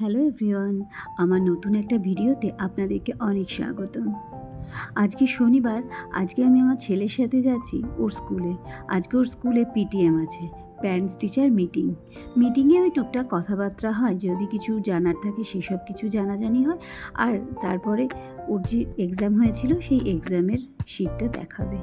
Hello everyone, আমার নতুন একটা ভিডিওতে আপনাদেরকে অনেক স্বাগতম। আজকে শনিবার, আজকে আমি আমার ছেলের সাথে যাচ্ছি ওর স্কুলে। আজকে ওর স্কুলে পিটিএম আছে, প্যারেন্টস টিচার মিটিং। মিটিংয়ে ওই টুকটাক কথাবার্তা হয়, যদি কিছু জানার থাকে সেসব কিছু জানাজানি হয়। আর তারপরে ওর যে এক্সাম হয়েছিল সেই এক্সামের শিটটা দেখাবে।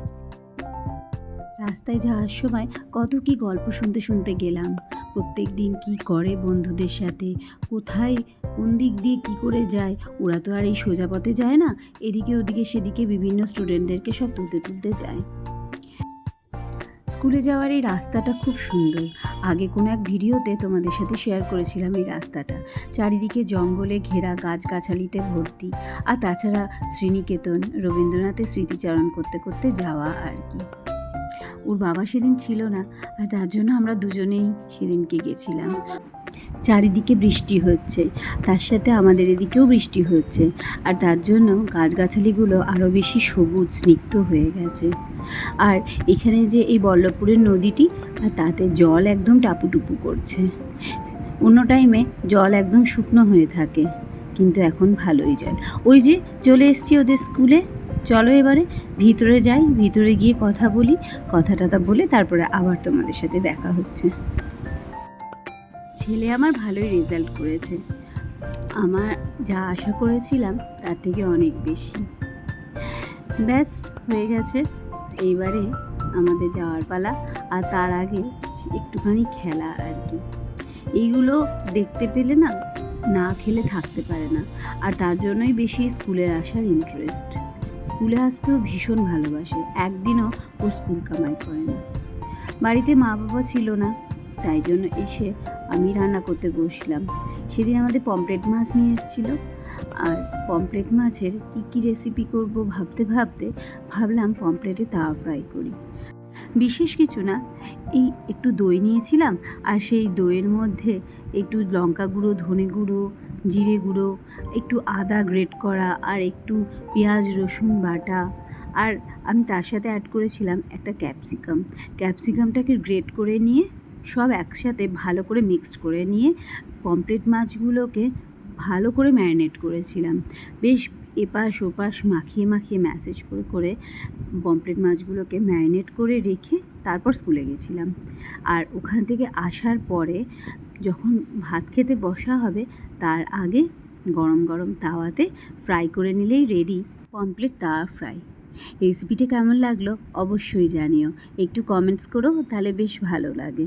রাস্তায় যাওয়ার সময় কত কি গল্প শুনতে শুনতে গেলাম, প্রত্যেক দিন কী করে বন্ধুদের সাথে, কোথায় কোন দিক দিয়ে কি করে যায়। ওরা তো আর এই সোজা পথে যায় না, এদিকে ওদিকে সেদিকে বিভিন্ন স্টুডেন্টদেরকে সব তুলতে তুলতে যায়। স্কুলে যাওয়ার এই রাস্তাটা খুব সুন্দর। আগে কোনো এক ভিডিওতে তোমাদের সাথে শেয়ার করেছিলাম এই রাস্তাটা। চারিদিকে জঙ্গলে ঘেরা, গাছগাছালিতে ভর্তি। আর তাছাড়া শ্রীনিকেতন, রবীন্দ্রনাথের স্মৃতিচারণ করতে করতে যাওয়া আর কি। ওর বাবা সেদিন ছিল না, আর তার জন্য আমরা দুজনেই সেদিনকে গেছিলাম। চারিদিকে বৃষ্টি হচ্ছে, তার সাথে আমাদের এদিকেও বৃষ্টি হচ্ছে, আর তার জন্য গাছগাছালিগুলো আরও বেশি সবুজ স্নিগ্ধ হয়ে গেছে। আর এখানে যে এই বল্লভপুরের নদীটি, আর তাতে জল একদম টাপুটুপু করছে। অন্য টাইমে জল একদম শুকনো হয়ে থাকে, কিন্তু এখন ভালোই জল। ওই যে চলে এসছি ওদের স্কুলে। চলো এবারে ভিতরে যাই, ভিতরে গিয়ে কথা বলি, কথা বলে তারপরে আবার তোমাদের সাথে দেখা হচ্ছে। ছেলে আমার ভালোই রেজাল্ট করেছে, আমার যা আশা করেছিলাম তার থেকে অনেক বেশি। ব্যাস হয়ে গেছে, এইবারে আমাদের যাওয়ার পালা। আর তার আগে একটুখানি খেলা আর কি। এইগুলো দেখতে পেলে না, না খেলে থাকতে পারে না। আর তার জন্যই বেশি স্কুলে আসার ইন্টারেস্ট। স্কুলে আসতেও ভীষণ ভালোবাসে, একদিনও ও স্কুল কামাই করে না। বাড়িতে মা বাবা ছিল না, তাই জন্য এসে আমি রান্না করতে বসলাম। সেদিন আমাদের পমফ্রেট মাছ নিয়ে এসেছিলো, আর পমফ্রেট মাছের কী রেসিপি করব ভাবতে ভাবতে ভাবলাম পমফ্রেটে তাওয়া ফ্রাই করি। বিশেষ কিছু না, এই একটু দই নিয়েছিলাম, আর সেই দইয়ের মধ্যে একটু লঙ্কা গুঁড়ো, ধনে গুঁড়ো, জিরে গুঁড়ো, একটু আদা গ্রেট করা, আর একটু পেঁয়াজ রসুন বাটা, আর আমি তার সাথে অ্যাড করেছিলাম একটা ক্যাপসিকামটাকে গ্রেট করে নিয়ে সব একসাথে ভালো করে মিক্সড করে নিয়ে পমফ্রেট মাছগুলোকে ভালো করে ম্যারিনেট করেছিলাম। বেশ এপাশ ওপাশ মাখিয়ে মাখিয়ে ম্যাসেজ করে করে পমফ্রেট মাছগুলোকে ম্যারিনেট করে রেখে তারপর স্কুলে গেছিলাম। আর ওখান থেকে আসার পরে যখন ভাত খেতে বসা হবে, তার আগে গরম গরম তাওয়াতে ফ্রাই করে নিলেই রেডি পমফ্রেট তাওয়া ফ্রাই। রেসিপিটা কেমন লাগলো অবশ্যই জানিও, একটু কমেন্টস করো, তাহলে বেশ ভালো লাগে।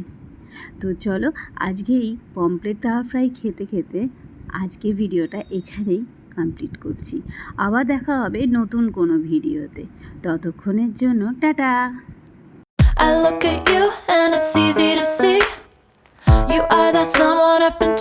তো চলো, আজকে এই পমফ্রেট তাওয়া ফ্রাই খেতে খেতে আজকে ভিডিওটা এখানেই কমপ্লিট করছি। আবার দেখা হবে নতুন কোনো ভিডিওতে, ততক্ষণের জন্য tata. I look at you and it's easy to see you are that someone I've been